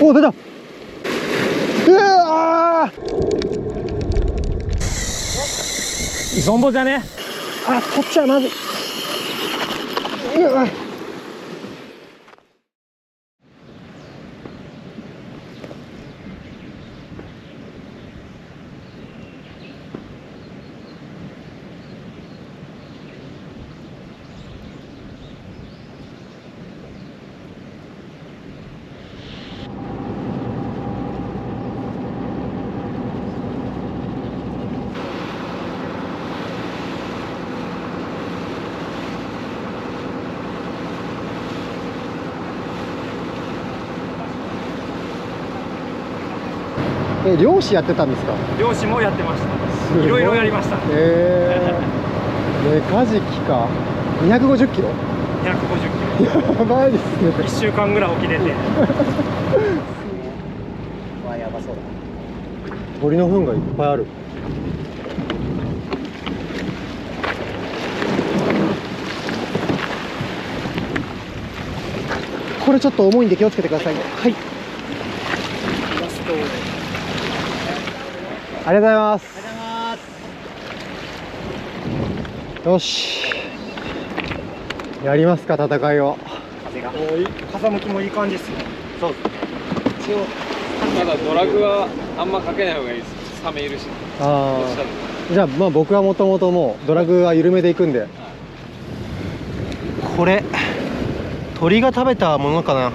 お、出た。うわゾンボじゃね。あ、こっちはまずい。うわ漁師やってたんですか？漁師もやってました。いろいろやりました。メカジキか。250キロ。250キロ。やばいですね。1週間ぐらい沖出て。わあ、やばそうだ。鳥の糞がいっぱいある。これちょっと重いんで気をつけてくださいね。はい。ありがとうございます。よし。やりますか、戦いを。風が。風向きもいい感じですね。そうですね。一応、ただドラグはあんまかけない方がいいです。サメいるし。ああ。じゃあ、まあ、僕はもともともうドラグは緩めでいくんで。これ。鳥が食べたものかな。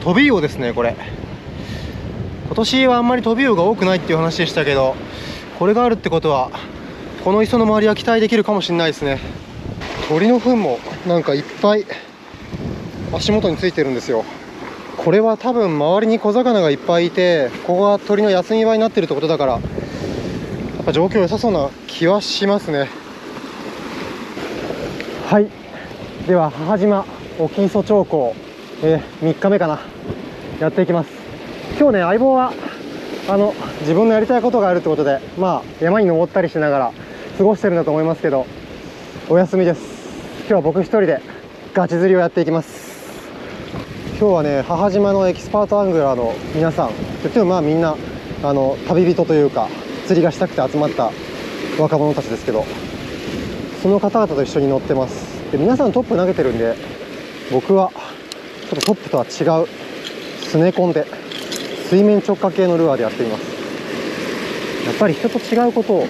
トビウオですね、これ。今年はあんまりトビウオが多くないっていう話でしたけど、これがあるってことはこの磯の周りは期待できるかもしれないですね。鳥の糞もなんかいっぱい足元についてるんですよ。これは多分周りに小魚がいっぱいいて、ここが鳥の休み場になってるってことだから、やっぱ状況良さそうな気はしますね。はい、では母島沖磯長江、3日目かな、やっていきます。今日ね、相棒は自分のやりたいことがあるってことで、まあ山に登ったりしながら過ごしてるんだと思いますけど、お休みです。今日は僕一人でガチ釣りをやっていきます。今日はね、母島のエキスパートアングラーの皆さん、といってもまあみんな旅人というか釣りがしたくて集まった若者たちですけど、その方々と一緒に乗ってます。で、皆さんトップ投げてるんで、僕はちょっとトップとは違うスネコンで水面直下系のルアーでやっています。やっぱり人と違うことを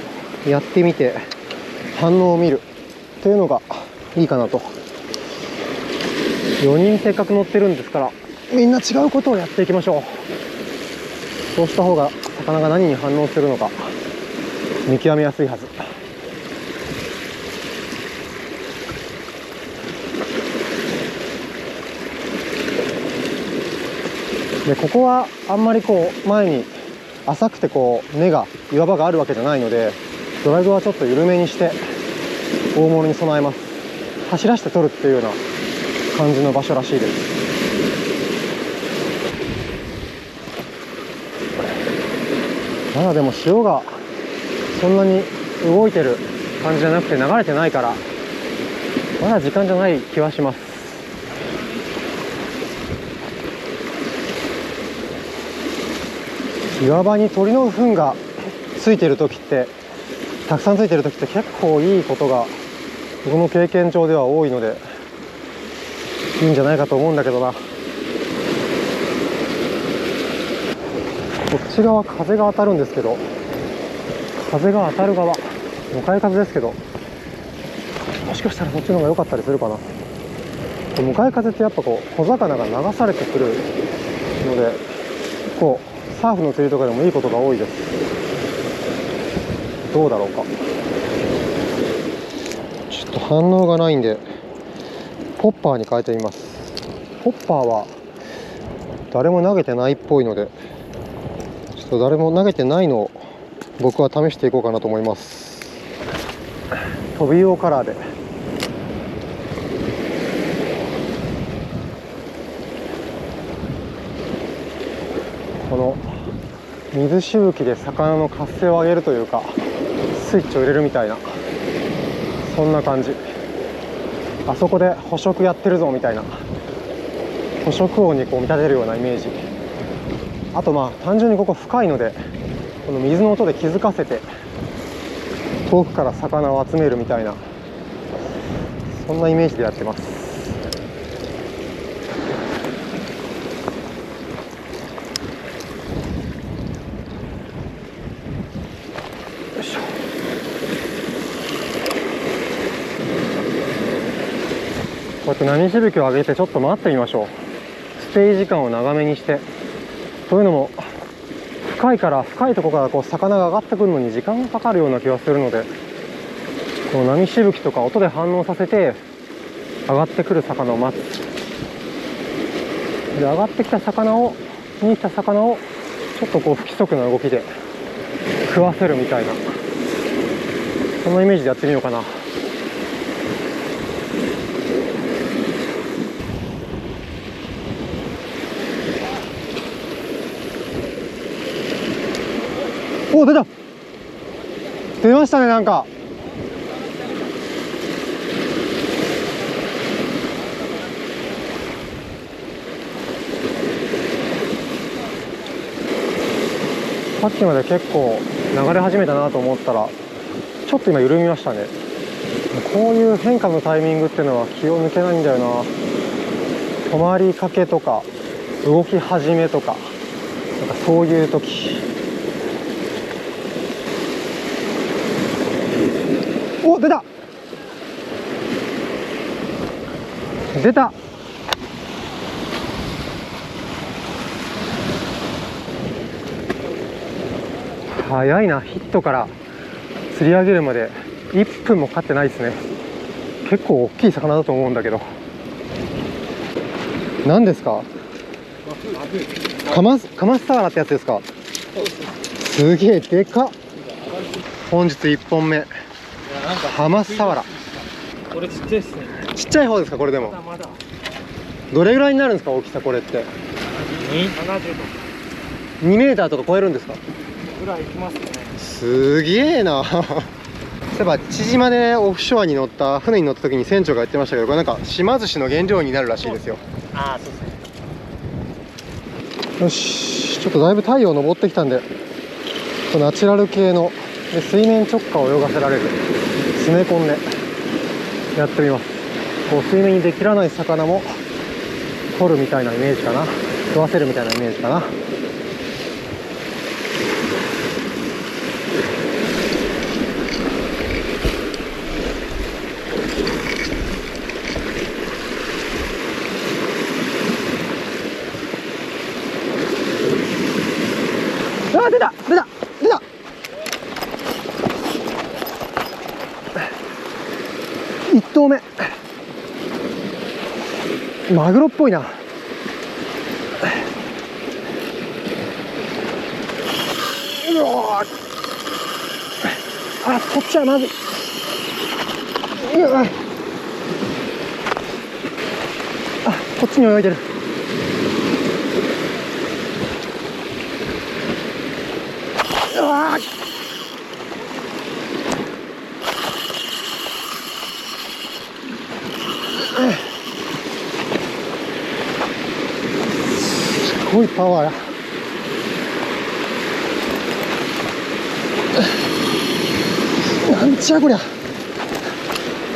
やってみて反応を見るというのがいいかなと。4人せっかく乗ってるんですから、みんな違うことをやっていきましょう。そうした方が魚が何に反応するのか見極めやすいはず。で、ここはあんまりこう前に浅くてこう根が岩場があるわけじゃないので、ドラグはちょっと緩めにして大物に備えます。走らせて取るっていうような感じの場所らしいです。まだでも潮がそんなに動いてる感じじゃなくて、流れてないからまだ時間じゃない気はします。岩場に鳥の糞がついてる時って、たくさんついてる時って結構いいことが僕の経験上では多いので、いいんじゃないかと思うんだけどな。こっち側風が当たるんですけど、風が当たる側向かい風ですけど、もしかしたらそっちの方が良かったりするかな。向かい風ってやっぱこう小魚が流されてくるので、こうサーフの釣りとかでもいいことが多いです。どうだろうか。ちょっと反応がないんでポッパーに変えてみます。ポッパーは誰も投げてないっぽいので、ちょっと誰も投げてないのを僕は試していこうかなと思います。トビウオカラーで。この水しぶきで魚の活性を上げるというか、スイッチを入れるみたいな、そんな感じ。あそこで捕食やってるぞみたいな、捕食音にこう見立てるようなイメージ。あとまあ単純にここ深いので、この水の音で気づかせて遠くから魚を集めるみたいな、そんなイメージでやってます。よいしょ。こうやって波しぶきを上げてちょっと待ってみましょう。ステイ時間を長めにして。というのも深いところからこう魚が上がってくるのに時間がかかるような気がするので、この波しぶきとか音で反応させて上がってくる魚を待つ。で上がってきた魚を見に来た魚をちょっとこう不規則な動きで食わせるみたいな、そのイメージでやってみようかな。お、出た。出ましたね。なんかさっきまで結構流れ始めたなと思ったらちょっと今緩みましたね。こういう変化のタイミングっていうのは気を抜けないんだよな。止まりかけとか動き始めとか、なんかそういう時。お、出た出た。早いな。ヒットから釣り上げるまで1分もかかってないですね。結構大きい魚だと思うんだけど。何ですか？カマスサワラってやつですか？すげえでかっ。本日1本目、カマスサワラ。これちっちゃいですね。ちっちゃい方ですか？これでもまだどれぐらいになるんですか？大きさこれって70度2メーターとか超えるんですか？ぐらいいきますね。すげえな。そういえば父島でオフショアに乗った船に乗った時に船長が言ってましたけど、これなんか島寿司の原料になるらしいですよ。ああ、そうですね。よし、ちょっとだいぶ太陽昇ってきたんで、ナチュラル系ので水面直下を泳がせられるスネコンでやってみます。こう水面にできらない魚も取るみたいなイメージかな。食わせるみたいなイメージかな。あ、出た出た出た。1投目マグロっぽいな。うわあ、こっちはまずい。うわあ、こっちに泳いでる。うわすごいパワーや。なんちゃこりゃ。や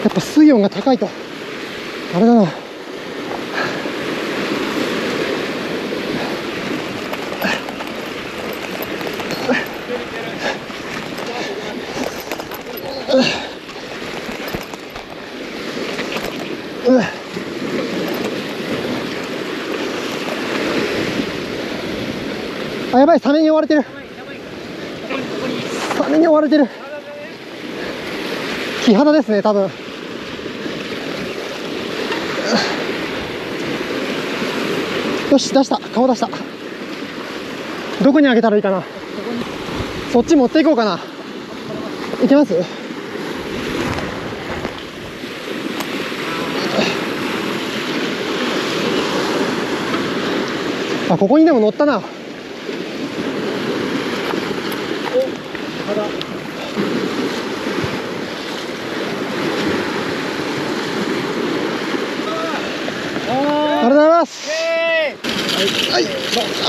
っぱ水温が高いとあれだな。あ、やばい、サメに追われてる。サメに追われてる。キハダですね、多分。よし、出した。顔出した。どこにあげたらいいかな。そっち持っていこうかな。いけます？あ、ここにでも乗ったな。ありがとうございます。はい、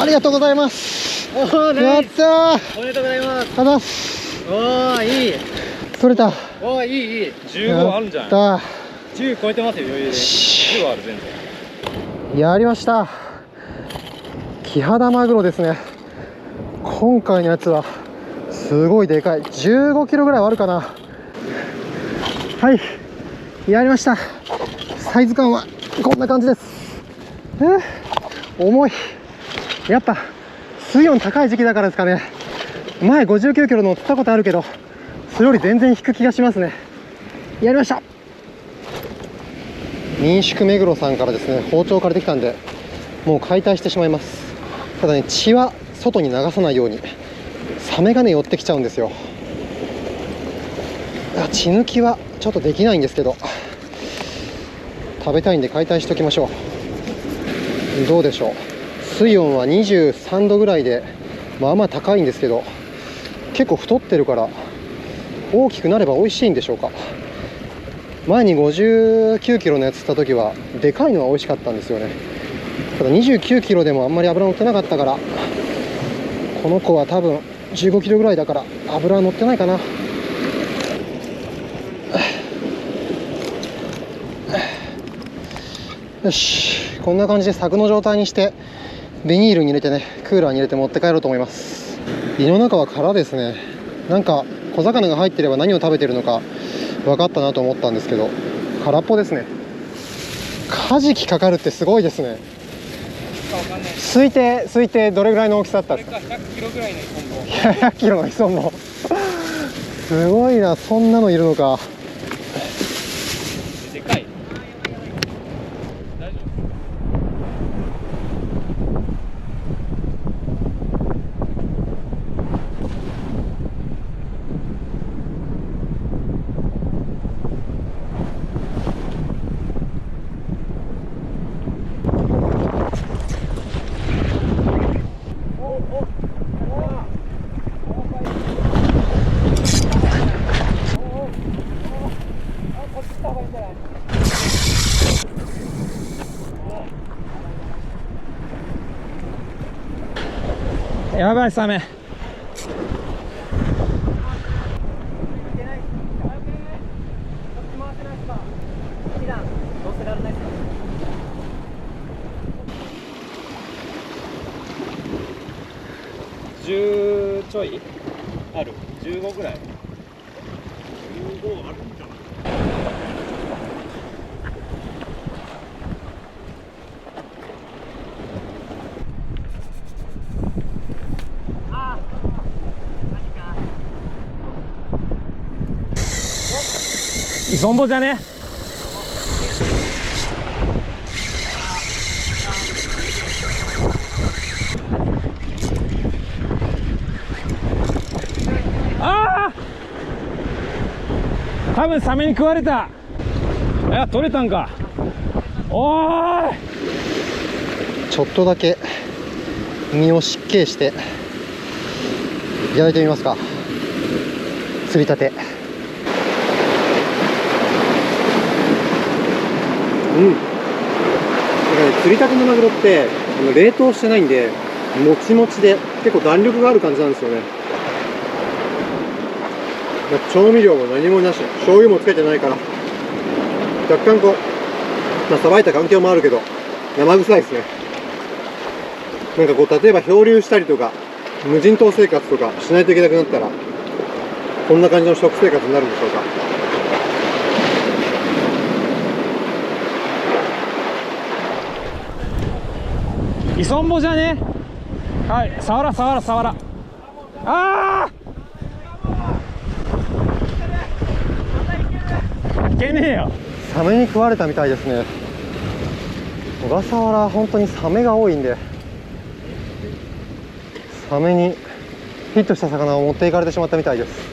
ありがとうございます。おー、やっナイス。たー。おめでとうございます。あざっす。おー、いい。取れた。おー、いい、いい。 15あるんじゃない？やっ10超えてますよ、余裕で。10ある全然。た。やりました。キハダマグロですね。今回のやつはすごいでかい。15キロぐらいはあるかな。はい、やりました。サイズ感はこんな感じです。重い。やっぱ水温高い時期だからですかね。前59キロ乗ったことあるけど、それより全然引く気がしますね。やりました。民宿目黒さんからですね、包丁を借りてきたんで、もう解体してしまいます。ただね、血は外に流さないように。サメがね、寄ってきちゃうんですよ。血抜きはちょっとできないんですけど、食べたいんで解体しておきましょう。どうでしょう。水温は23度ぐらいで、まあまあ高いんですけど、結構太ってるから大きくなれば美味しいんでしょうか。前に59キロのやつ釣った時はでかいのは美味しかったんですよね。ただ29キロでもあんまり脂乗ってなかったから、この子は多分15キロぐらいだから脂乗ってないかな。よし、こんな感じで柵の状態にしてビニールに入れてね、クーラーに入れて持って帰ろうと思います。胃の中は空ですね。なんか小魚が入ってれば何を食べてるのか分かったなと思ったんですけど、空っぽですね。カジキかかるってすごいですね。推定どれぐらいの大きさだったんですか。100キロぐらいのイソンボ。100キロのイソンボ。すごいな、そんなのいるのか。でかい。大丈夫？やばい、サメ。10ちょいある。15ぐらい。15あるんじゃない？イソンボじゃね？ああ、多分サメに食われた。いや、取れたんか。おーい、ちょっとだけ身を湿気していただいてみますか。釣りたて。うん。だからね、釣りたてのマグロって冷凍してないんで、もちもちで結構弾力がある感じなんですよね。調味料も何もなし、醤油もつけてないから、若干こう、さばいた環境もあるけど生臭いですね。なんかこう、例えば漂流したりとか無人島生活とかしないといけなくなったら、こんな感じの食生活になるんでしょうか。イソンボじゃね？はい、サワラサワラサワラ。ああ、いけねえよ。サメに食われたみたいですね。小笠原本当にサメが多いんで、サメにヒットした魚を持っていかれてしまったみたいです。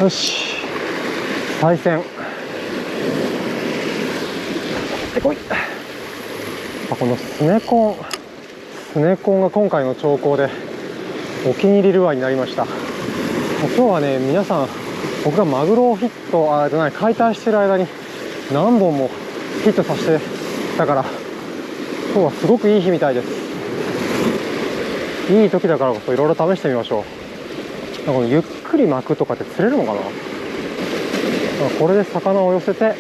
よし、再戦。でこい。このスネコンが今回の兆候でお気に入りルアーになりました。今日はね、皆さん、僕がマグロをヒット解体してる間に何本もヒットさせてたから、今日はすごくいい日みたいです。いい時だからこそいろいろ試してみましょう。このゆっくり巻くとかって釣れるのかな。これで魚を寄せて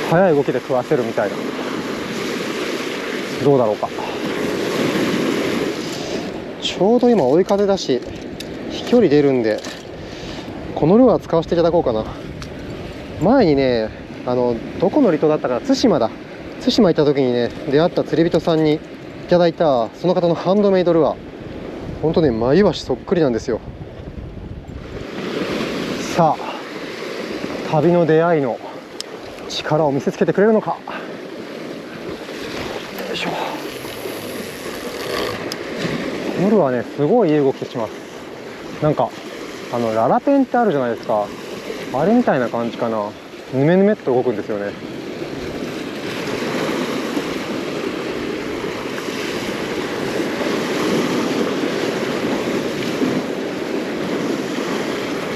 速い動きで食わせるみたいな。どうだろうか。ちょうど今追い風だし飛距離出るんで、このルアー使わせていただこうかな。前にね、どこの離島だったかな、対馬行った時にね、出会った釣り人さんにいただいたその方のハンドメイドルアー、ほんとね、マイワシそっくりなんですよ。さあ、旅の出会いの力を見せつけてくれるのか。よいしょ。このルアーね、すごいいい動きします。なんかララペンってあるじゃないですか、あれみたいな感じかな。ぬめぬめっと動くんですよね。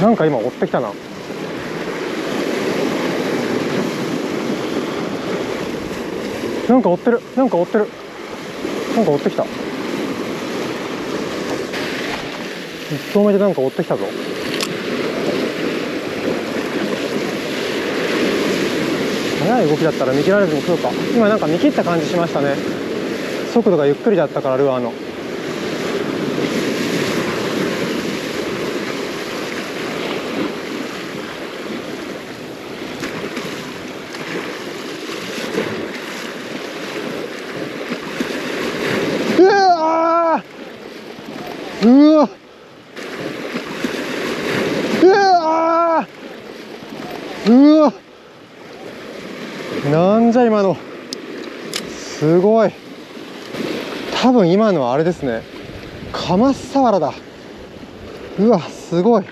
なんか今追ってきたな。なんか追ってる。なんか追ってきた。一投目でなんか追ってきたぞ。速い動きだったら見切られずに食うか。今なんか見切った感じしましたね。速度がゆっくりだったからルアーの。うわうわ、なんじゃ今の。すごい。多分今のはあれですね、カマスサワラだ。うわ、すごい。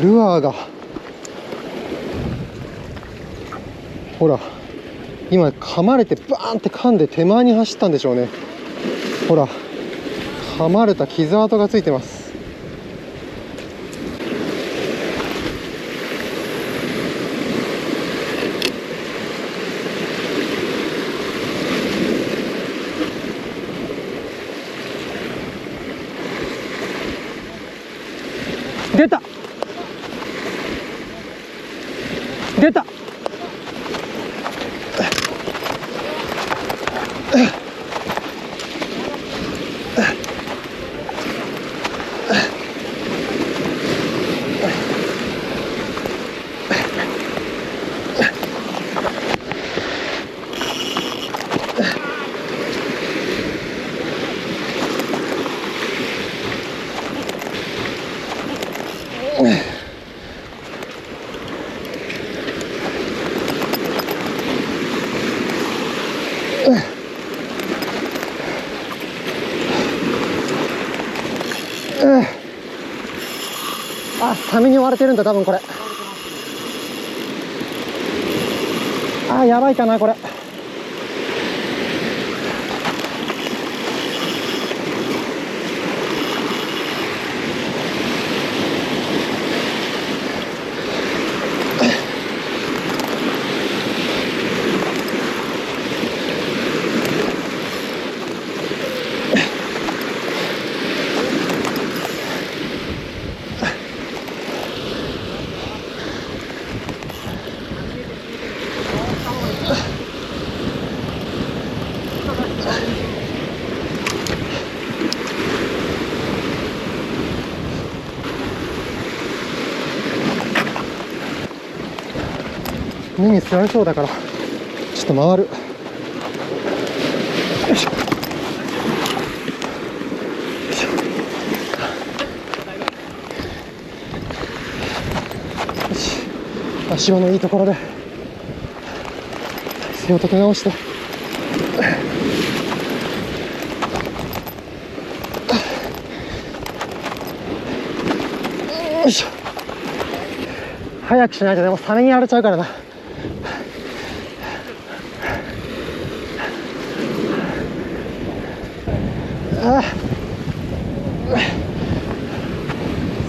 ルアーがほら、今噛まれてバーンって噛んで手前に走ったんでしょうね。ほら、噛まれた傷跡がついてます。出た出た。あ、サメに追われてるんだ多分これ。あ、やばいかなこれ。目につられそうだからちょっと回る。よいしょ。よし、足場のいいところで背を立て直して、よいしょ。早くしないとでもサメにやられちゃうからな。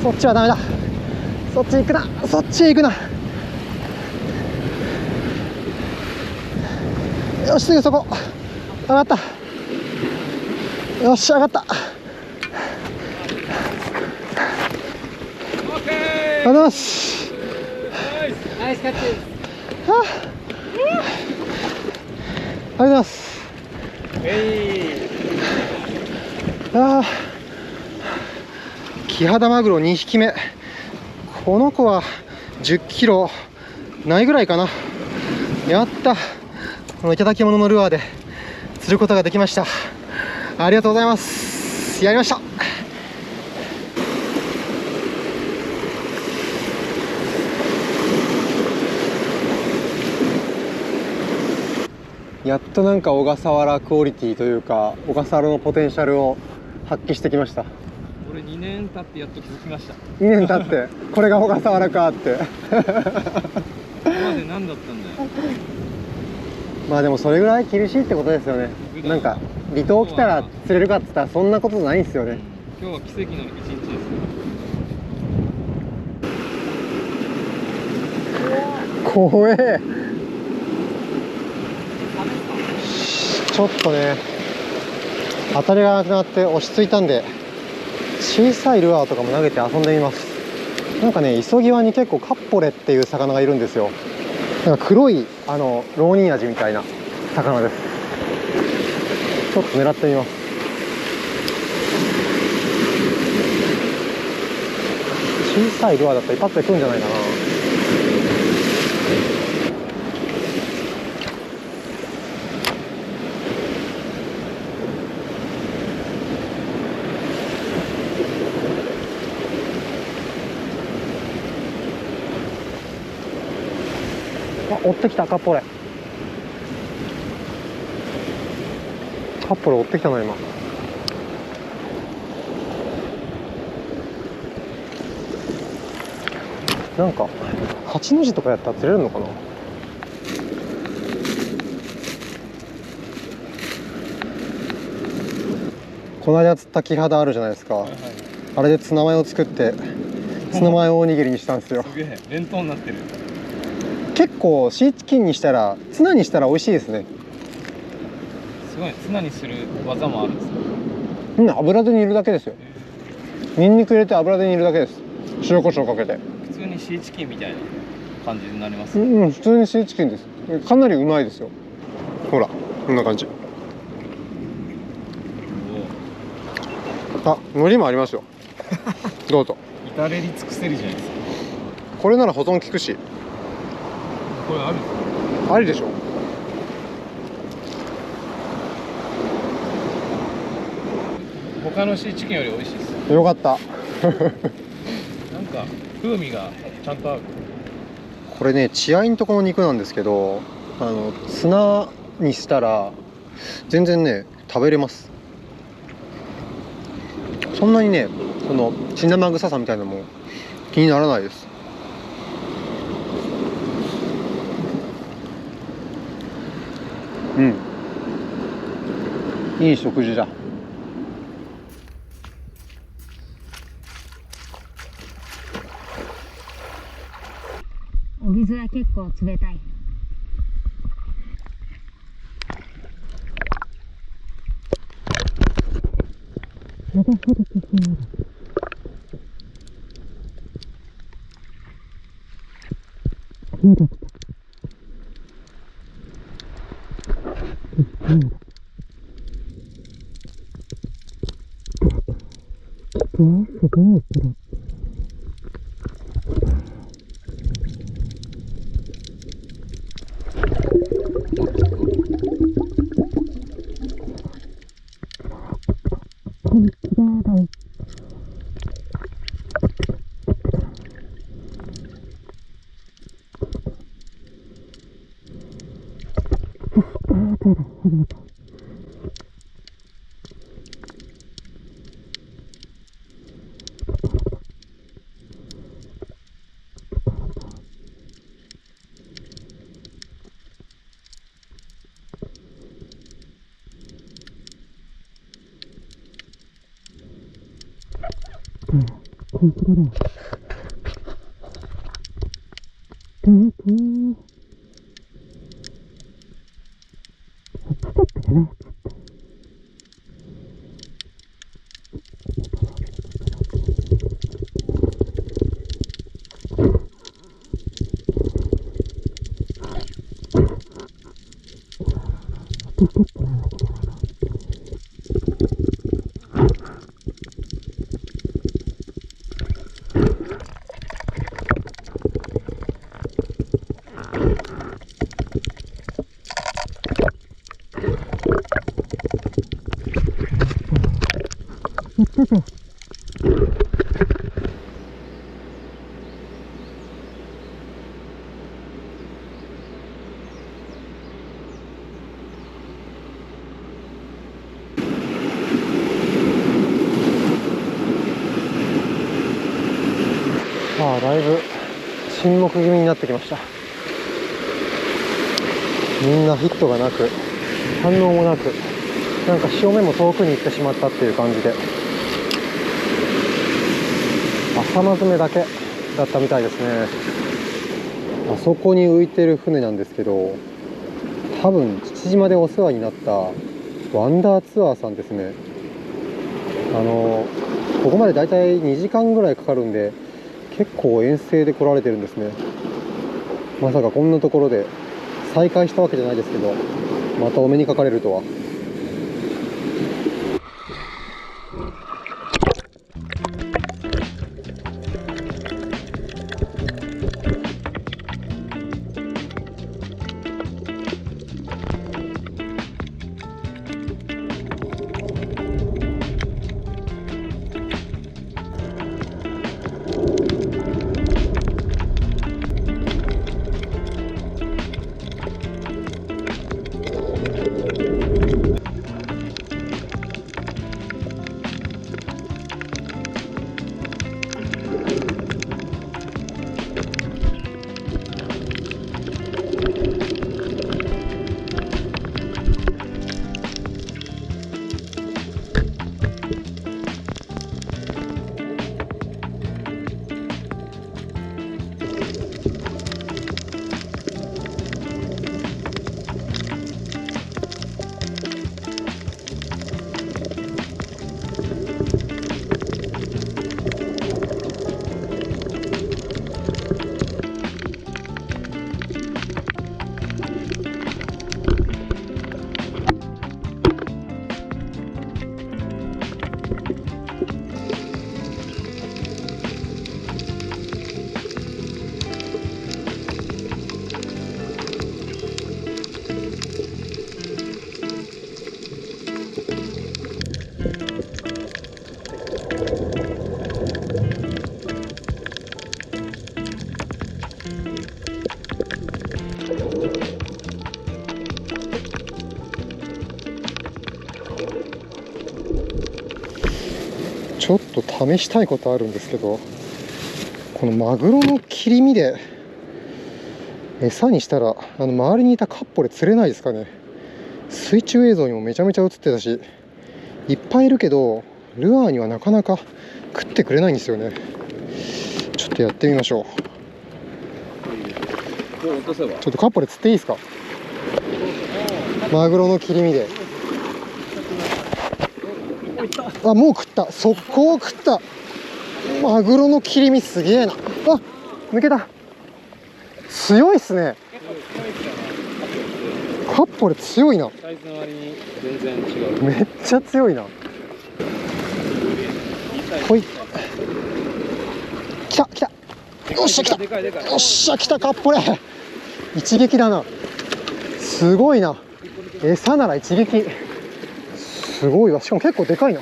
そっちはダメだ。そっち行くな、そっちへ行くな。よし、すぐそこ上がった。よし、上がった。ありがとうございます。ナイスキャッチ。ありがとうございます。キハダマグロ2匹目。この子は10キロないぐらいかな。やった。この頂き物のルアーで釣ることができました。ありがとうございます。やりました。やっとなんか小笠原クオリティというか、小笠原のポテンシャルを発揮してきました。俺2年経ってやっと気づきました。2年経ってこれが小笠原かって今まで何だったんだよ。まあでもそれぐらい厳しいってことですよね。なんか離島来たら釣れるかって言ったらそんなことないんですよね。今日は奇跡の一日です。怖え。ちょっとね当たりがなくなって落ち着いたんで、小さいルアーとかも投げて遊んでみます。なんかね、磯際に結構カッポレっていう魚がいるんですよ。なんか黒いロウニンアジみたいな魚です。ちょっと狙ってみます。小さいルアーだったら一発で来るんじゃないかな。追ってきた。カッポレ追ってきたな今。なんか8の字とかやったら釣れるのかな。この間釣ったキハダあるじゃないですか、あれでツナマヨを作ってツナマヨおにぎりにしたんですよ。すげえ弁当になってる。結構シーチキンにしたらツナにしたら美味しいですね。すごいツナにする技もあるんですよ。油で煮るだけですよ。ニンニク入れて油で煮るだけです。塩コショウかけて。普通にシーチキンみたいな感じになります。普通にシーチキンです。かなりうまいですよ。ほらこんな感じ。あ、海苔もありますよ。どうぞ。至れり尽くせりじゃないですか。これなら保存効くし。これあるんですありでしょ。他のシーチキンより美味しいです。よかった。なんか風味がちゃんと合う。これね、血合いのところの肉なんですけど、ツナにしたら全然ね食べれます。そんなにね、この血生臭さみたいなのも気にならないです。いい食事だ。お水は結構冷たい。流されてしまう。見てきた。すごいこれ。だいぶ沈黙気味になってきました。みんなヒットがなく、反応もなく、なんか潮目も遠くに行ってしまったっていう感じで、朝まずめだけだったみたいですね。あそこに浮いてる船なんですけど、多分父島でお世話になったワンダーツアーさんですね。ここまでだいたい2時間ぐらいかかるんで、結構遠征で来られてるんですね。まさかこんなところで再会したわけじゃないですけど、またお目にかかれるとは。ちょっと試したいことあるんですけど、このマグロの切り身で餌にしたら周りにいたカッポレ釣れないですかね。水中映像にもめちゃめちゃ映ってたし、いっぱいいるけどルアーにはなかなか食ってくれないんですよね。ちょっとやってみましょう。ちょっとカッポレ釣っていいですか。マグロの切り身で。あ、もう食った。速攻食った。マグロの切り身すげえな。あ、抜けた。強いっすね。カッポレ強いな。サイズの割に全然違う。めっちゃ強いな。ほい。来た来た。よっしゃ来た。よっしゃ来たカッポレ。一撃だな。すごいな。餌なら一撃。すごいわ。しかも結構でかいな。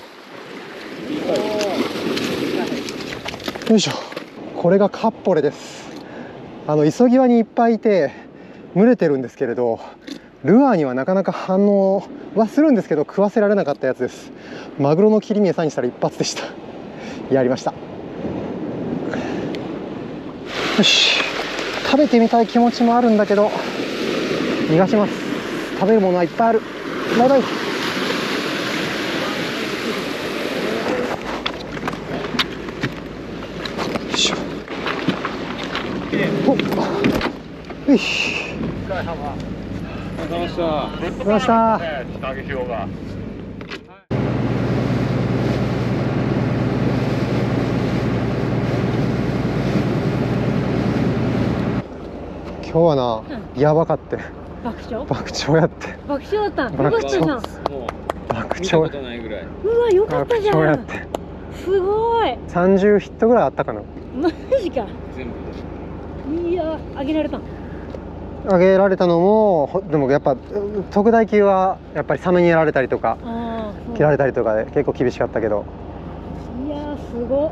よいしょ。これがカッポレです。磯際にいっぱいいて群れてるんですけれど、ルアーにはなかなか反応はするんですけど食わせられなかったやつです。マグロの切り身餌にしたら一発でした。やりました。よし、食べてみたい気持ちもあるんだけど逃がします。食べるものはいっぱいある。バイバイ。よし。お疲れ様でした。お疲れ様でした。今日はな、やばかって。爆笑爆笑やって。爆笑だった。よか爆笑ったじゃん。もう爆見たこ笑。とないぐらい。うわ、よかったじゃ爆笑やっん。て。すごい。30ヒットぐらいあったかな。マジか。全部。いや、あげられた。上げられたのも、でもやっぱ特大級はやっぱりサメにやられたりとかああ。切られたりとかで結構厳しかったけど。いやー、すごっ。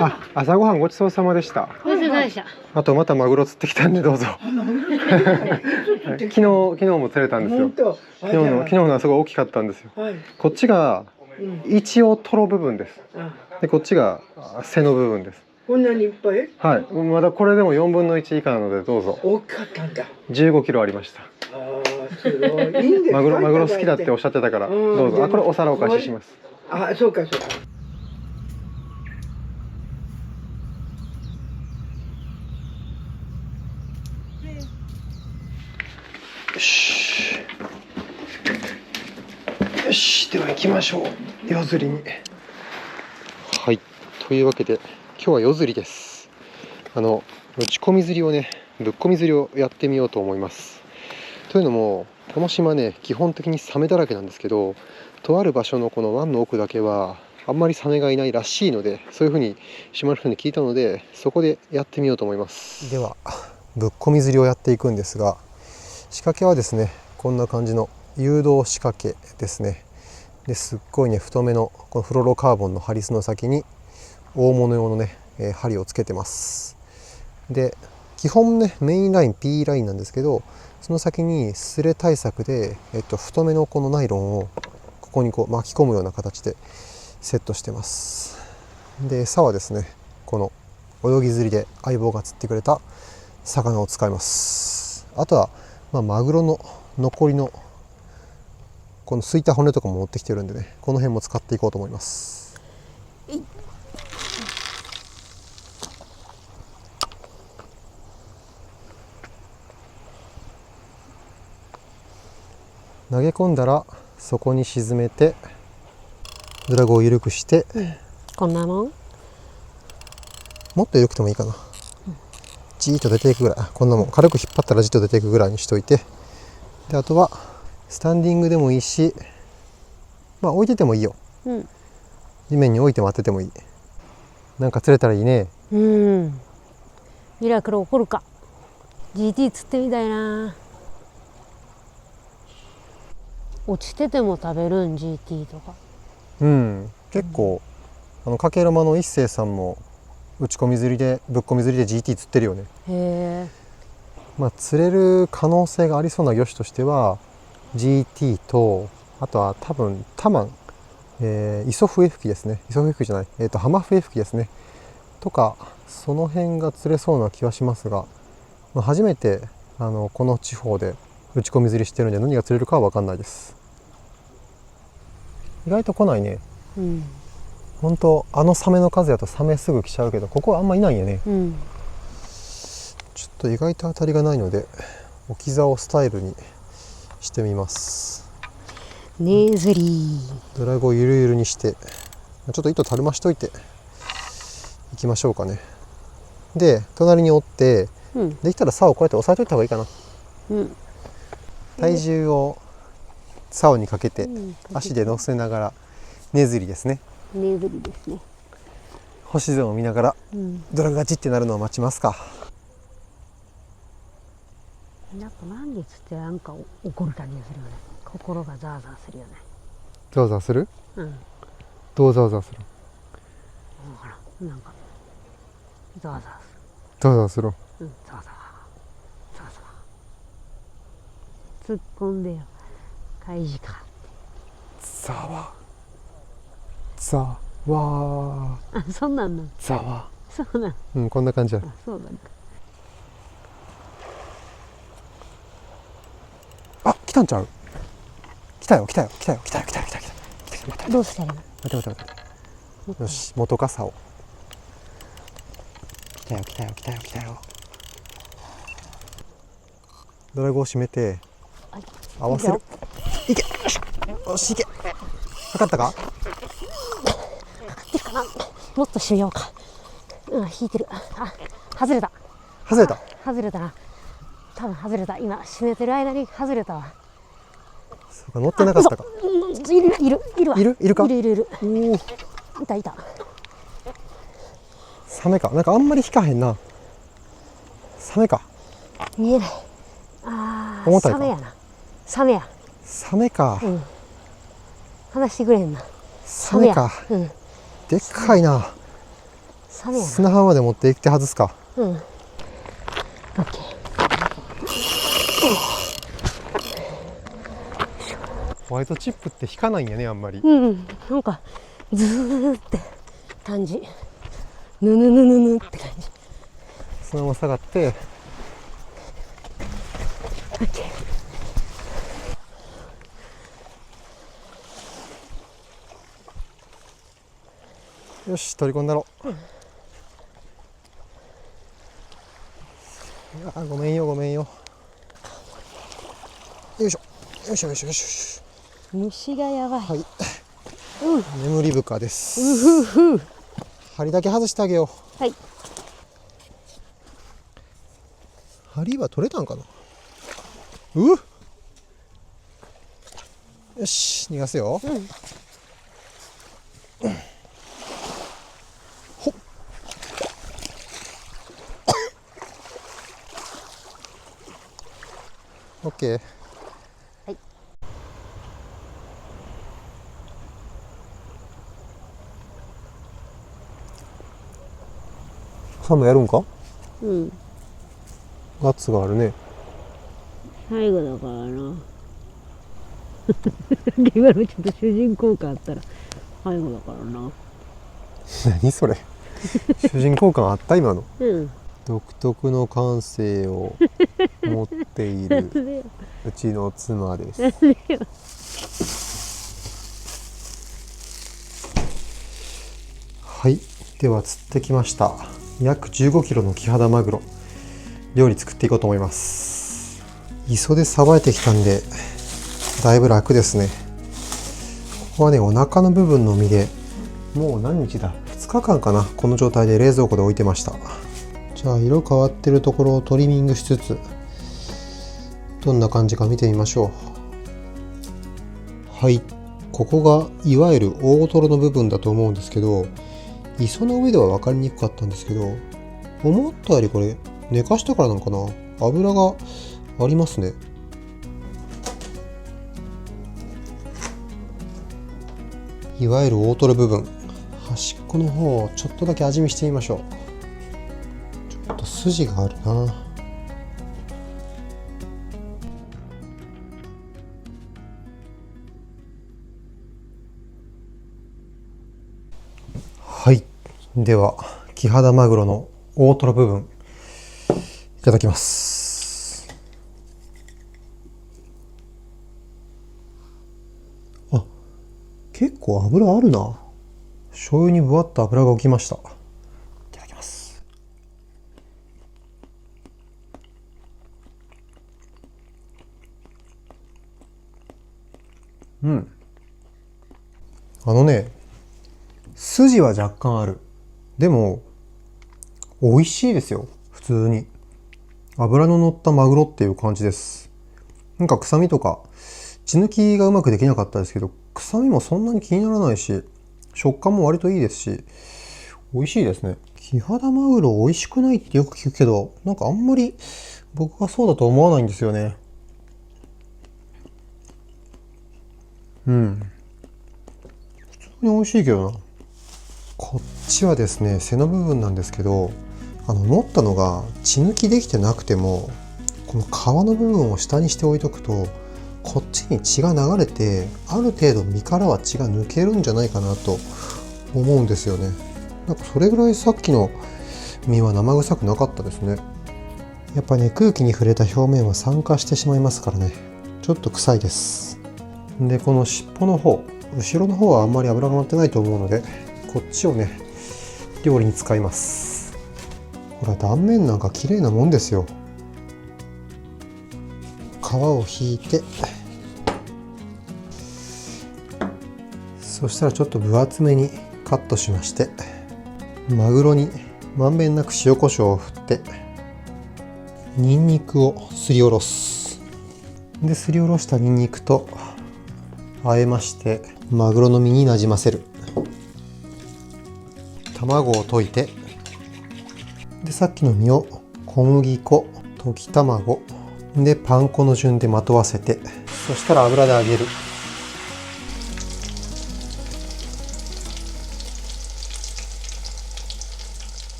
あ、朝ごはんごちそうさまでした。ごちそうさまでした。あとまたマグロ釣ってきたんでどうぞ。昨日も釣れたんですよ。昨日のはすごい大きかったんですよ。こっちが一応トロ部分です。でこっちが背の部分です。こんなにいっぱい？はい。まだこれでも4分の1以下なのでどうぞ。大きかったんだ。15キロありました。ああ、すごい。いいんですか？マグロ好きだっておっしゃってたからどうぞ。あ、これお皿お貸しします。あ、そうかそうか。よし。よし、では行きましょう。夜釣りに。はい。というわけで今日は夜釣りです。打ち込み釣りをね、ぶっ込み釣りをやってみようと思います。というのもこの島ね、基本的にサメだらけなんですけど、とある場所のこの湾の奥だけはあんまりサメがいないらしいので、そういう風に島の人に聞いたので、そこでやってみようと思います。ではぶっ込み釣りをやっていくんですが、仕掛けはですね、こんな感じの誘導仕掛けですね。ですっごいね、太めのこのフロロカーボンのハリスの先に大物用のね、針をつけてます。で基本ね、メインライン P ラインなんですけど、その先にスレ対策で、太めのこのナイロンをここにこう巻き込むような形でセットしてます。で餌はですね、この泳ぎ釣りで相棒が釣ってくれた魚を使います。あとはマグロの残りのこのすいた骨とかも持ってきてるんでね、この辺も使っていこうと思います。投げ込んだらそこに沈めて、ドラグを緩くして、こんなもん。もっと緩くてもいいかな。じーっと出ていくぐらい、こんなもん軽く引っ張ったらじっと出ていくぐらいにしといて、であとはスタンディングでもいいし、置いててもいいよ。地面に置いて待っててもいい。なんか釣れたらいいね。ミラクル起こるか。 GT 釣ってみたいな。落ちてても食べるん GT とか。結構かけろまの一星さんも打ち込み釣りでぶっ込み釣りで GT 釣ってるよね。へえ。釣れる可能性がありそうな魚種としては GT と、あとは多分タマン、イソフエフキですね。イソフエフキじゃない、ハマフエフキですね。とかその辺が釣れそうな気はしますが、初めてこの地方で打ち込み釣りしてるんで何が釣れるかは分かんないです。意外と来ないね。本当サメの数やとサメすぐ来ちゃうけど、ここはあんまいないよね。ちょっと意外と当たりがないので置き竿スタイルにしてみます。ねずりドラグをゆるゆるにして、ちょっと糸たるましといていきましょうかね。で隣に折って、できたら竿をこうやって押さえといた方がいいかな。体重を竿にかけて、足で乗せながらねずりですね。ねずりですね。星空を見ながら、ドラグがチってなるのを待ちますか。やっぱ満月ってなんか怒る感じがするよね。心がザーザーするよね。ザワザワする？うん。どうザワザワする？ほら、なんかザワザワすザワザワする。る。うん、ザワザワ。ザワザワ。突っ込んでよ。開示か。ザワザワあ、そんなんなん。ザワ。そうなん。うん、こんな感じだ。あ、そうなんだ。あ、来たんちゃう？来たよ来たよ来たよ来たよ来たよ来たよ来たよ。待ってどうしたらいいの？待って待って待って。よし、元傘を。来たよ来たよ来たよ来たよ。ドラゴを閉めてはい、合わせる。いけ。よし、いけ。かかったか？出るかな。もっとしようか。うん、引いてる。あ、外れた。外れた。外れたな。多分外れた。今閉めてる間に外れたわ。そうか、乗ってなかったか。いるいるいるわ。いるいるか？いるいるいる。おお。いたいた。サメか。なんかあんまり引かへんな。サメか。見えない。ああ、重たいかサメやな。サメや。サメか。うん。話してくれへんな。サメか。うん。でっかいな。サメやな。砂浜まで持って行って外すか。うん。オッケー。ホワイトチップって引かないんやね、あんまり。うん。なんかズーって感じ。ぬぬぬぬぬって感じ。そのまま下がって。オッケー。よし、取り込んだろ。いや、ごめんよごめんよ。よいしょよいしょよいしょよいし虫がやばい。ょ。はい。眠り深です。うふふ。針だけ外してあげよう。はい。針は取れたんかな。よし、逃がすよ。ほっ。オッケー。はい。サムやるんか？うん。ガッツがあるね。最後だからな。今のちょっと主人公感あったら最後だからな。何それ。主人公感あった今の。うん。独特の感性を持っているうちの妻です。はい、では釣ってきました。約15キロのキハダマグロ、料理作っていこうと思います。磯でさばいてきたんでだいぶ楽ですね。ここはね、お腹の部分の身でもう何日だ、2日間かな、この状態で冷蔵庫で置いてました。じゃあ色変わってるところをトリミングしつつ、どんな感じか見てみましょう。はい、ここがいわゆる大トロの部分だと思うんですけど、磯の上では分かりにくかったんですけど、思ったよりこれ寝かしたからなのかな、油がありますね。いわゆる大トロ部分、端っこの方をちょっとだけ味見してみましょう。ちょっと筋があるな。はい、ではキハダマグロの大トロ部分いただきます。あ、結構油あるな。醤油にぶわっと油が浮きました。いただきます。うん、筋は若干ある。でも美味しいですよ。普通に脂の乗ったマグロっていう感じです。なんか臭みとか血抜きがうまくできなかったですけど、臭みもそんなに気にならないし、食感も割といいですし、美味しいですね。キハダマグロ美味しくないってよく聞くけど、なんかあんまり僕はそうだと思わないんですよね。うん。普通に美味しいけどな。こっちはですね、背の部分なんですけど、思ったのが血抜きできてなくても、この皮の部分を下にして置いとくと、こっちに血が流れて、ある程度身からは血が抜けるんじゃないかなと思うんですよね。なんかそれぐらいさっきの身は生臭くなかったですね。やっぱね、空気に触れた表面は酸化してしまいますからね、ちょっと臭いです。で、この尻尾の方、後ろの方はあんまり脂が乗ってないと思うので、こっちをね、料理に使います。ほら、断面なんか綺麗なもんですよ。皮を引いて、そしたらちょっと分厚めにカットしまして、マグロにまんべんなく塩コショウを振って、ニンニクをすりおろす。で、すりおろしたニンニクと和えまして、マグロの身になじませる。卵を溶いて、でさっきの身を小麦粉、溶き卵でパン粉の順でまとわせて、そしたら油で揚げる。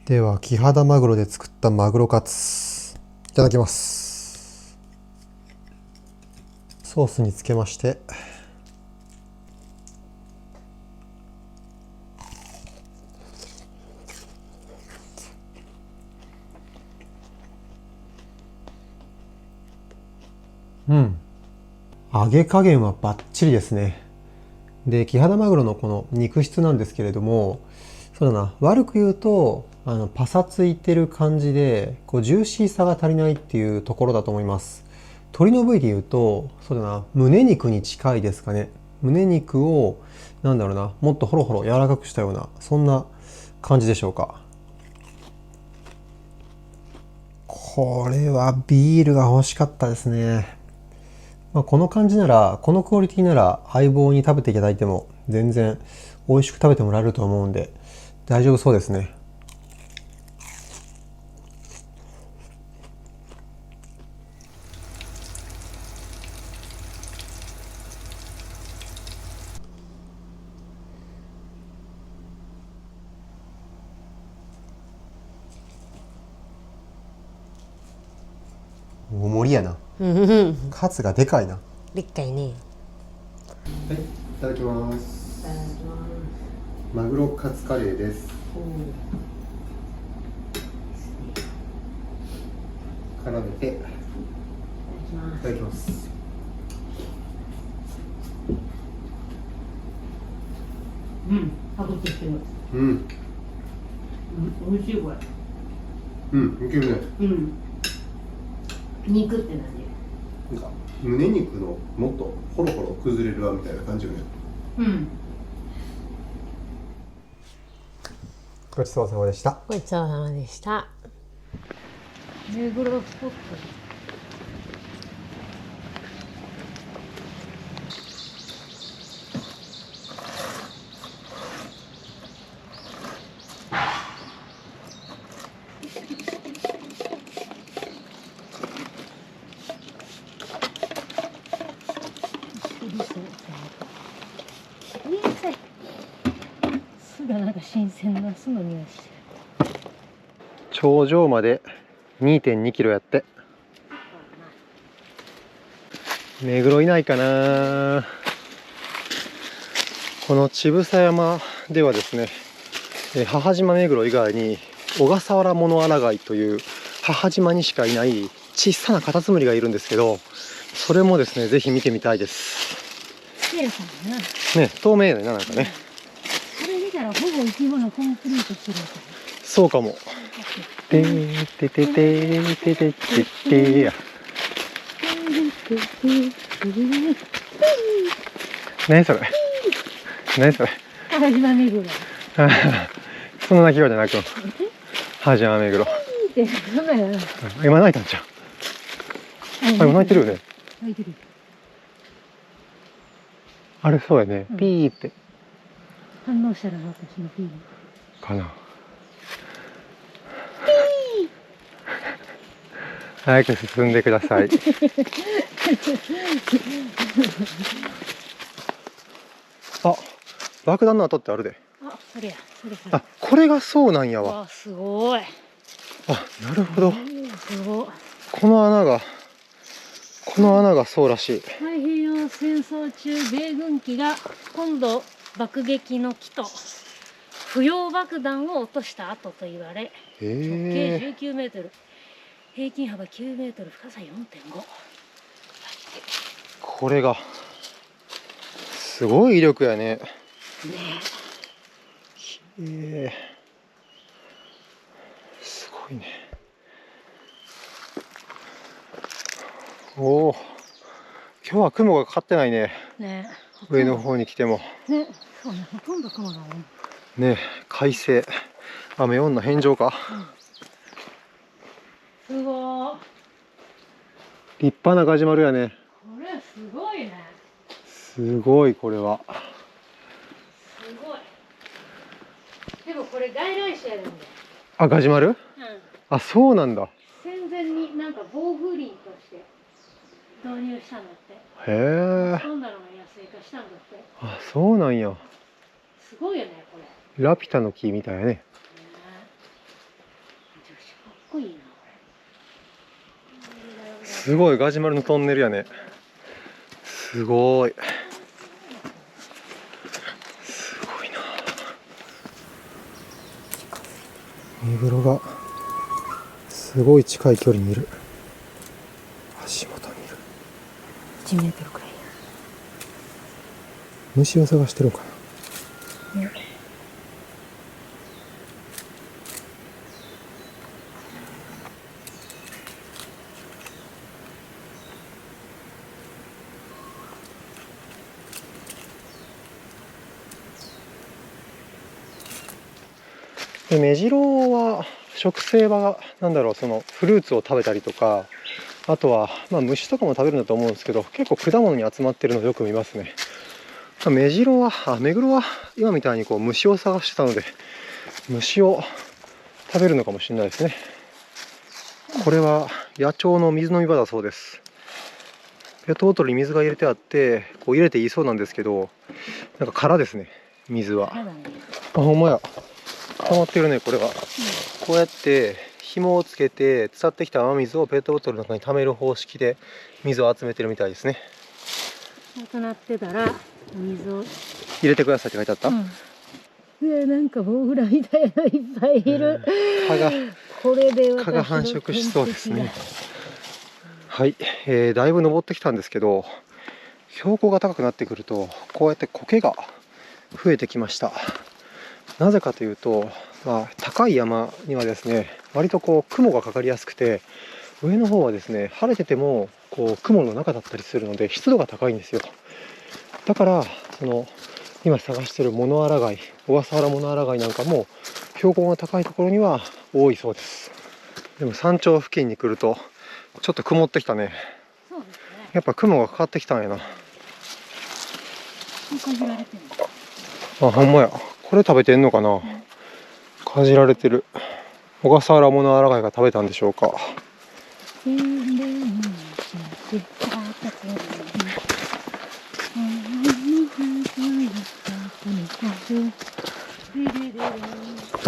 ではキハダマグロで作ったマグロカツ、いただきます。ソースにつけまして、揚げ加減はバッチリですね。で、キハダマグロのこの肉質なんですけれども、そうだな、悪く言うとパサついてる感じで、こうジューシーさが足りないっていうところだと思います。鶏の部位で言うと、そうだな、胸肉に近いですかね。胸肉をなんだろうな、もっとホロホロ柔らかくしたような、そんな感じでしょうか。これはビールが欲しかったですね。この感じなら、このクオリティなら相棒に食べていただいても全然美味しく食べてもらえると思うんで大丈夫そうですね。大盛りやな。カツがでかいな。でっかいね。はい、いただきます。マグロカツカレーです。絡めていただきます。歯応えしてる。美味しいこれ。いけるね。肉ってなんか胸肉のもっとホロホロ崩れるわみたいな感じよね。ごちそうさまでした。ごちそうさまでした。目黒スポット。酢がなんか新鮮な酢の匂いしてる。頂上まで 2.2 キロやって、目黒いないかな。この乳房山ではですね、母島目黒以外に小笠原モノアラガイという母島にしかいない小さなカタツムリがいるんですけど、それもですねぜひ見てみたいです。ね、透明だよな、なんかね。これ見たらほぼ生き物コンプリートしてるみたい。そうかも。てーてててーててててーや。何それ。何それ。母島目黒。そんな鳴き声じゃなく、母島目黒。今鳴いたんちゃう。今鳴いてるよね。鳴いてる。あれそうやね。ピーって。反応したら私のピー。かな。早く進んでください。あ、爆弾の跡ってあるで。あ、それや、それ。あ、これがそうなんやわ。わ、すごい。あ、なるほど。すごい。この穴がそうらしい。太平洋戦争中、米軍機が本土爆撃の機と不要爆弾を落とした跡と言われ、直径19メートル、平均幅9メートル、深さ 4.5。これがすごい威力やね。すごいね。おお、今日は雲がかかってないね。ね、上の方に来ても。ね、そうね、ほとんど雲だね。ね、快晴。雨女返上か。すごい。立派なガジュマルやね。これすごいね。すごい、これは。すごい。でもこれ外来種やるんだよ。あ、ガジュマル？うん。あ、そうなんだ。戦前になんか防風林として導入したんだって。へえ。そんなのが野生化したんだって。あ、そうなんや。すごいよね、これ。ラピュタの木みたいやね。ね、かっこいいな、これ。すごい、ガジュマルのトンネルやね。すごい。すごいな。見黒がすごい近い距離にいる。足元見る。1メートルくらい。虫を探してるのかな。ね、でメジロは食性はなんだろう、そのフルーツを食べたりとか、あとはまあ虫とかも食べるんだと思うんですけど、結構果物に集まってるのをよく見ますね。メジロはメグロは今みたいにこう虫を探してたので、虫を食べるのかもしれないですね。これは野鳥の水飲み場だそうです。ペットボトルに水が入れてあって、こう入れていいそうなんですけど、なんか空ですね、水は。あ、ほんまや。溜まってるね、これが。こうやって紐をつけて伝ってきた雨水をペットボトルの中に溜める方式で水を集めてるみたいですね。なくなってたら水を入れてくださいって書いてあった。で、なんかボウフラみたいのいっぱいいる。これで蚊が繁殖しそうですね。はい、だいぶ登ってきたんですけど、標高が高くなってくるとこうやって苔が増えてきました。なぜかというと、高い山にはですね、割とこう雲がかかりやすくて、上の方はですね、晴れててもこう雲の中だったりするので湿度が高いんですよ。だからその今探しているモノアラガイ、小笠原モノアラガイなんかも標高が高いところには多いそうです。でも山頂付近に来るとちょっと曇ってきたね。そうですね。やっぱ雲がかかってきたんやな。感じられてる。あ、ほんまや。これ食べてんのかな。かじられてる。小笠原モノアラガイが食べたんでしょうか。山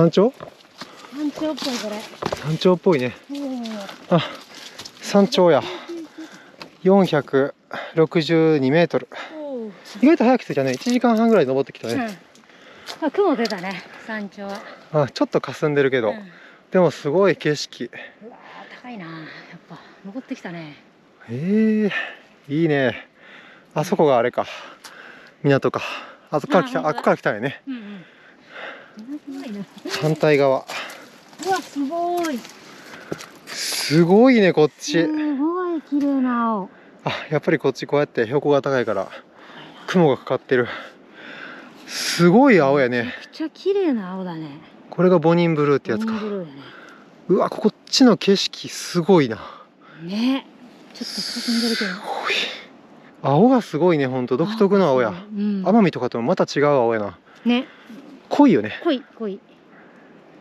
頂？山頂っぽいこれ。山頂っぽいね。あ、山頂や。462メートル。意外と早く着いたね。1時間半ぐらい登ってきたね。あ、雲出たね、山頂は。あ、ちょっと霞んでるけど、でもすごい景色。うわー、高いな。やっぱ登ってきたね。いいね。あそこがあれか、港か。あそこから来た、あっこから来たよね。反対側。うわ、すごい。すごいね、こっち。すごい綺麗な青。あ、やっぱりこっちこうやって標高が高いから雲がかかってる。すごい青やね。めちゃくちゃ綺麗な青だね。これがボニンブルーってやつか。うわ、こっちの景色すごいな。ね、ちょっと進んでるけど。すごい。青がすごいね、ほんと独特の青や。奄美とかともまた違う青やな。ね。濃いよね。濃い。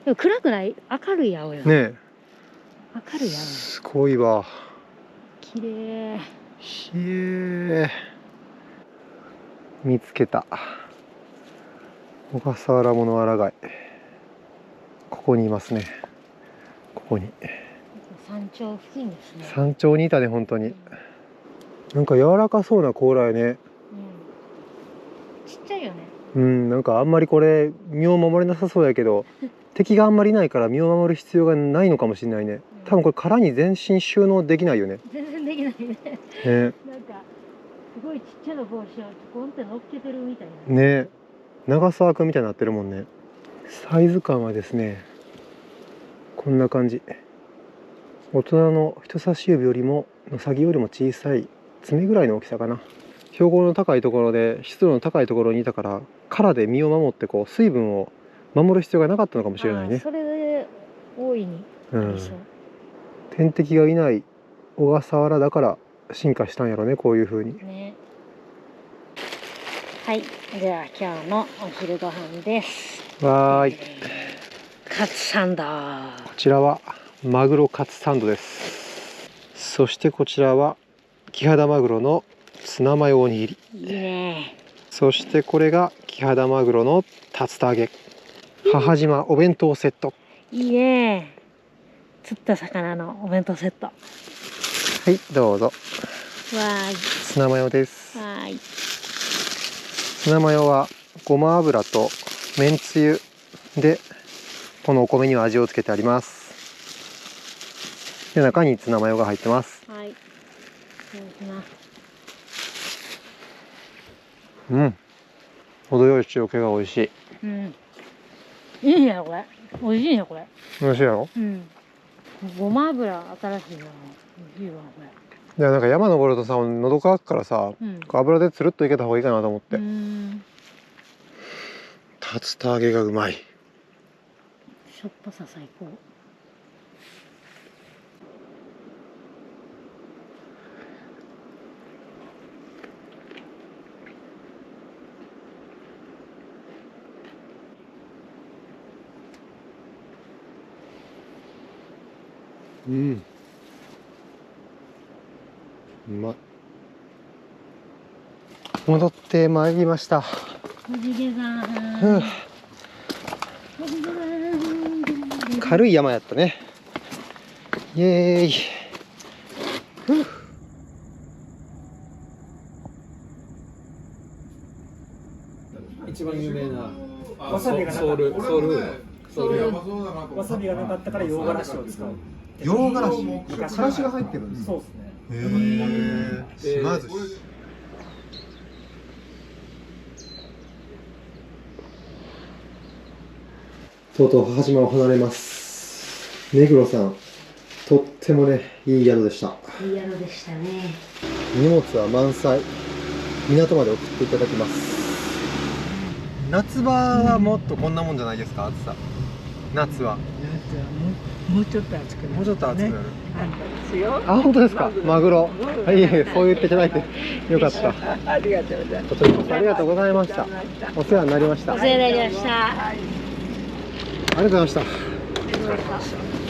でも暗くない、明るい青よ。ねえ。わかるやん。すごいわ。綺麗。ひえ。見つけた。小笠原物荒貝。ここにいますね。ここに。山頂付近ですね。山頂にいたね、本当に。なんか柔らかそうな甲羅やね。うん。ちっちゃいよね。うん、なんかあんまりこれ身を守れなさそうやけど敵があんまりいないから身を守る必要がないのかもしれないね。多分これ殻に全身収納できないよね。全然できないね。ね。なんかすごいちっちゃな帽子をポンって乗っけてるみたいな。ね。長澤君みたいになってるもんね。サイズ感はですね、こんな感じ。大人の人差し指よりものさぎよりも小さい爪ぐらいの大きさかな。標高の高いところで湿度の高いところにいたから殻で身を守ってこう水分を守る必要がなかったのかもしれないね。それで大いにありそう。天敵がいない小笠原だから進化したんやろね、こういう風に。ね。はい、では今日のお昼ご飯です。わーい。カツサンド。こちらはマグロカツサンドです。そしてこちらはキハダマグロのツナマヨおにぎり。いいね。そしてこれがキハダマグロの竜田揚げ。母島お弁当セット。いいね。釣った魚のお弁当セット。わはい、どうぞ。ーい。ツナマヨです。わーい。ツナマヨはごま油とめんつゆでこのお米には味をつけてあります。で、中にツナマヨが入ってます。はい。そうですな。うん。程よい塩気が美味しい。うん。いいねこれ。美味しいねこれ。美味しいやろ。うん。ごま油新しいな。美味しいわこれ。いや、なんか山登るとさ、喉乾くからさ、うん油でつるっといけた方がいいかなと思って。竜田揚げがうまい。しょっぱさ最高。うん。うまい。戻ってまいりました。おじげさん。おじげさん。軽い山やったね。イエーイ。一番有名なわさびがなかったソウルわさびがなかったから洋辛子を使う。洋辛子、からしが入ってるんです。そうですね。へえ。島寿司。とうとう母島を離れます。目黒さん、とってもね、いい宿でした。いい宿でしたね。荷物は満載。港まで送っていただきます。夏場はもっとこんなもんじゃないですか、暑さ。夏は。もうちょっと暑くなる。もうちょっと暑くなる。ですよ。あ、本当ですか。マグロ。はい、そう言っていただいてよかった。ありがとうございます。こちらこそありがとうございました。お世話になりました。お世話になりました。ありがとうございました。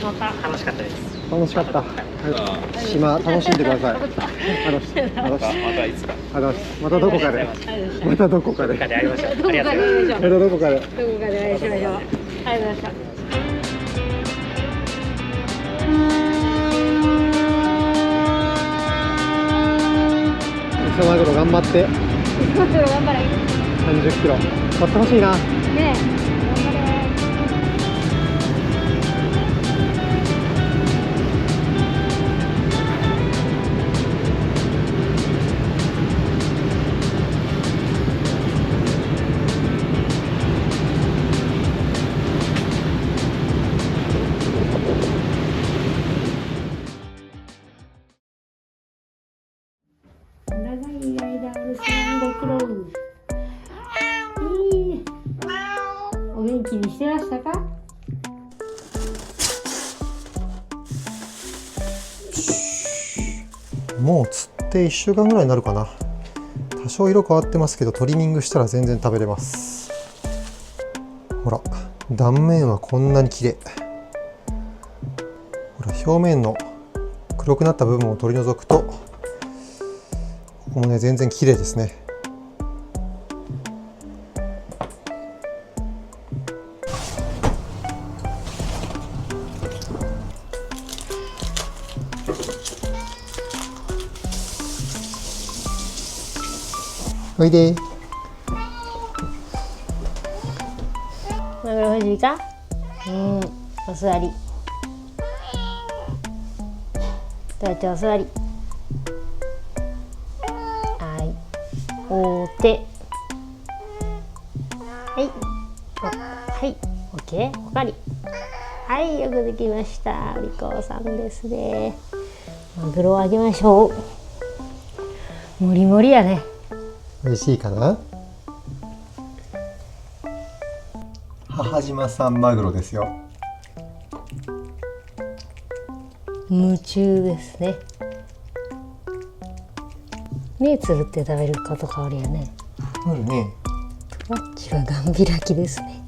また楽しかったです。楽しかった。島楽しんでください。またいつか。またどこかで。またどこかで。で会いましょう。どこかで会いましょう。またどこかで。どこかでお会いしましょう。ありがとうございました。磯マグロ頑張って。頑張れ。30キロ。取ってほしいな。ねえ。頑張れ。長い間お留守番ご苦労。お元気にしてましたか？もう釣って1週間ぐらいになるかな。多少色変わってますけど、トリミングしたら全然食べれます。ほら、断面はこんなに綺麗。ほら、表面の黒くなった部分を取り除くと、ここもね全然綺麗ですね。おいで。マグロ欲しいか？お座り。隊長お座り。はい。お手。はい。はい。オッケー。おかわり。はい、よくできました。お利口さんですね。マグロをあげましょう。もりもりやね。美味しいかな。母島産マグロですよ。夢中ですね。目つぶって食べること変わりやね。あるね。こっちはガン開きですね。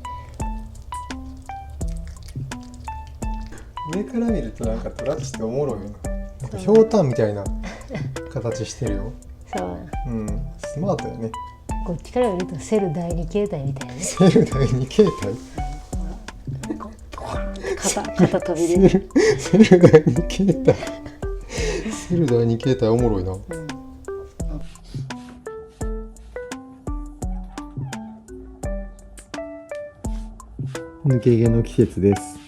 上から見るとなんかトラッチっておもろいよな。なんかひょうたんみたいな形してるよ。そうな。うん、スマートやね。こっちから見るとセル第二形態みたいなね。セル第二形態。肩飛びで、ね。セル第二形態。セル第二形態おもろいな。抜け毛の季節です。